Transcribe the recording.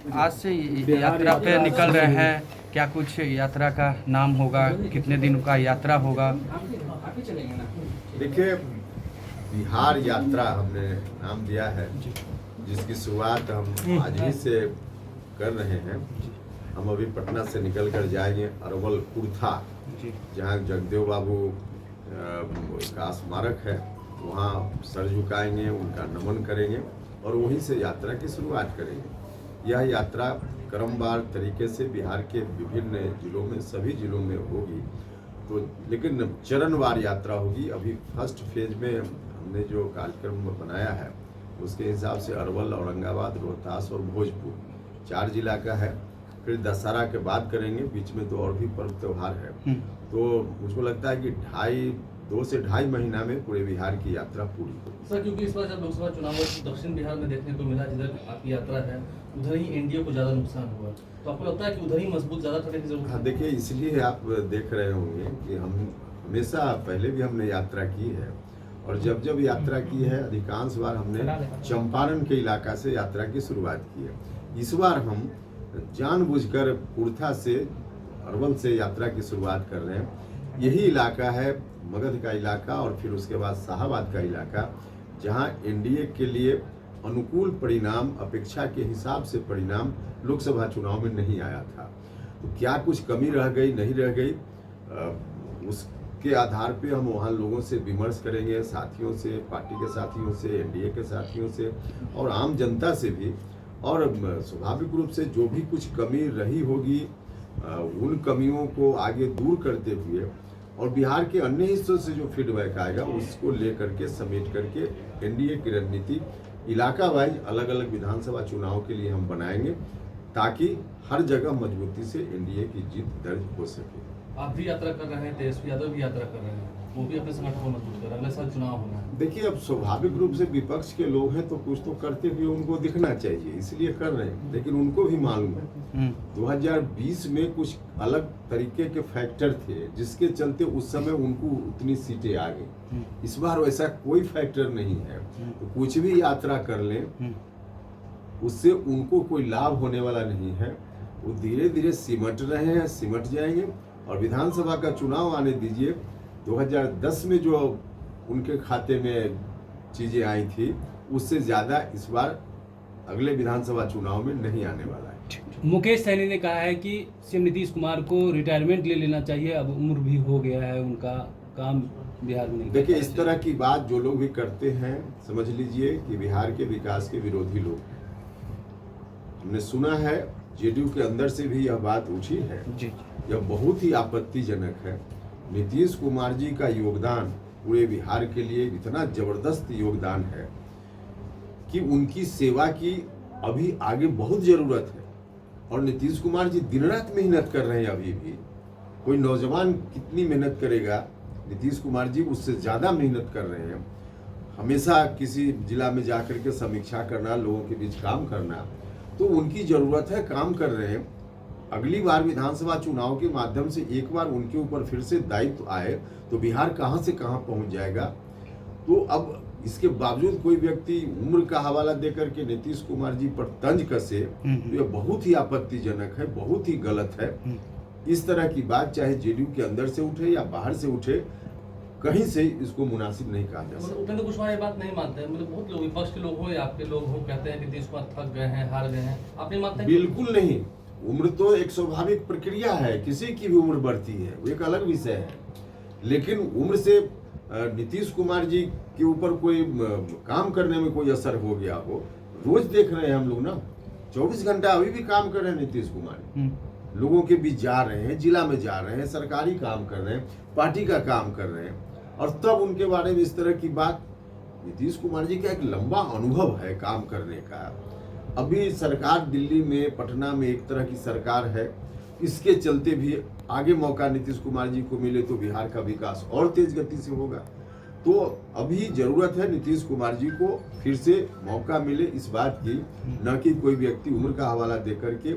आज से यात्रा पे निकल रहे हैं, क्या कुछ यात्रा का नाम होगा, कितने दिन का यात्रा होगा? देखिए, बिहार यात्रा हमने नाम दिया है, जिसकी शुरुआत हम आज ही से कर रहे हैं। हम अभी पटना से निकल कर जाएंगे अरवल कुर्था, जहाँ जगदेव बाबू का स्मारक है, वहाँ सर झुकाएंगे, उनका नमन करेंगे और वहीं से यात्रा की शुरुआत करेंगे। यह यात्रा क्रमवार तरीके से बिहार के विभिन्न जिलों में, सभी जिलों में होगी, तो लेकिन चरणवार यात्रा होगी। अभी फर्स्ट फेज में हमने जो कार्यक्रम बनाया है उसके हिसाब से अरवल, औरंगाबाद, रोहतास और भोजपुर 4 जिला का है। फिर दशहरा के बाद करेंगे, बीच में तो और भी पर्व त्यौहार है। तो मुझको लगता है कि 2 से ढाई महीना में पूरे बिहार की यात्रा पूरी होगी। सर, क्योंकि इस बार जब लोकसभा चुनाव दक्षिण बिहार में देखने को मिला, जिधर आपकी यात्रा है उधर ही एनडीए को ज़्यादा नुकसान हुआ, तो आपको लगता है कि उधर ही मजबूत ज़्यादा करने की जरूरत है? हाँ, देखिए, इसलिए आप देख रहे होंगे कि हम हमेशा पहले भी हमने यात्रा की है, और जब जब यात्रा की है अधिकांश बार हमने चंपारण के इलाका से यात्रा की शुरुआत की है। इस बार हम जानबूझकर कुर्था से, अरवल से यात्रा की शुरुआत कर रहे हैं। यही इलाका है मगध का इलाका और फिर उसके बाद शाहाबाद का इलाका, जहां एनडीए के लिए अनुकूल परिणाम, अपेक्षा के हिसाब से परिणाम लोकसभा चुनाव में नहीं आया था। तो क्या कुछ कमी रह गई, नहीं रह गई, उसके आधार पे हम वहाँ लोगों से विमर्श करेंगे, साथियों से, पार्टी के साथियों से, एनडीए के साथियों से और आम जनता से भी। और स्वाभाविक रूप से जो भी कुछ कमी रही होगी उन कमियों को आगे दूर करते हुए और बिहार के अन्य हिस्सों से जो फीडबैक आएगा उसको लेकर के, समेट करके एनडीए की रणनीति इलाका वाइज अलग अलग विधानसभा चुनाव के लिए हम बनाएंगे, ताकि हर जगह मजबूती से एनडीए की जीत दर्ज हो सके। आप भी यात्रा कर रहे हैं, तेजस्वी यादव भी यात्रा कर रहे हैं, वो भी अपने संगठन को मजबूत कर रहे हैं, अगले साल चुनाव होना है। देखिए, अब स्वाभाविक रूप से विपक्ष के लोग हैं तो कुछ तो करते हुए उनको दिखना चाहिए, इसलिए कर रहे हैं। लेकिन उनको भी मालूम है 2020 में कुछ अलग तरीके के फैक्टर थे जिसके चलते उस समय उनको उतनी सीटें आ गई। इस बार वैसा कोई फैक्टर नहीं है, तो कुछ भी यात्रा कर लें उससे उनको कोई लाभ होने वाला नहीं है। वो धीरे धीरे सिमट रहे हैं, सिमट जाएंगे और विधानसभा का चुनाव आने दीजिए। 2010 में जो उनके खाते में चीजें आई थी उससे ज्यादा इस बार अगले विधानसभा चुनाव में नहीं आने वाला है। मुकेश सहनी ने कहा है कि सीएम नीतीश कुमार को रिटायरमेंट ले लेना चाहिए, अब उम्र भी हो गया है, उनका काम बिहार में। देखिए, इस तरह की बात जो लोग भी करते हैं, समझ लीजिए कि बिहार के विकास के विरोधी लोग हैं। हमने सुना है जेडीयू के अंदर से भी यह बात उठी है, यह बहुत ही आपत्तिजनक है। नीतीश कुमार जी का योगदान पूरे बिहार के लिए इतना जबरदस्त योगदान है कि उनकी सेवा की अभी आगे बहुत जरूरत है। और नीतीश कुमार जी दिन रात मेहनत कर रहे हैं। अभी भी कोई नौजवान कितनी मेहनत करेगा, नीतीश कुमार जी उससे ज़्यादा मेहनत कर रहे हैं। हमेशा किसी जिला में जाकर के समीक्षा करना, लोगों के बीच काम करना, तो उनकी ज़रूरत है, काम कर रहे हैं। अगली बार विधानसभा चुनाव के माध्यम से एक बार उनके ऊपर फिर से दायित्व आए तो बिहार कहां से कहां पहुंच जाएगा। तो अब इसके बावजूद कोई व्यक्ति उम्र का हवाला देकर के नीतीश कुमार जी पर तंज कसे तो यह बहुत ही आपत्तिजनक है, बहुत ही गलत है। इस तरह की बात चाहे जेडीयू के अंदर से उठे या बाहर से उठे, कहीं से इसको मुनासिब नहीं कहा जा सकता। उपेंद्र कुशवाहा ये बात नहीं मानते हैं, मतलब बहुत लोग, विपक्ष के लोग हो या आपके लोग हो, कहते हैं कि नीतीश कुमार थक गए हैं, हार गए हैं, आप नहीं मानते? बिल्कुल नहीं। उम्र तो एक स्वाभाविक प्रक्रिया है, किसी की भी उम्र बढ़ती है, वो एक अलग विषय है। लेकिन उम्र से नीतीश कुमार जी के ऊपर कोई काम करने में कोई असर हो गया हो, रोज देख रहे हैं हम लोग ना, 24 घंटा अभी भी काम कर रहे हैं नीतीश कुमार। लोगों के बीच जा रहे हैं, जिला में जा रहे हैं, सरकारी काम कर रहे हैं, पार्टी का काम कर रहे हैं, और तब उनके बारे में इस तरह की बात। नीतीश कुमार जी का एक लंबा अनुभव है काम करने का। अभी सरकार दिल्ली में, पटना में एक तरह की सरकार है, इसके चलते भी आगे मौका नीतीश कुमार जी को मिले तो बिहार का विकास और तेज गति से होगा। तो अभी जरूरत है नीतीश कुमार जी को फिर से मौका मिले इस बात की, न कि कोई व्यक्ति उम्र का हवाला देकर के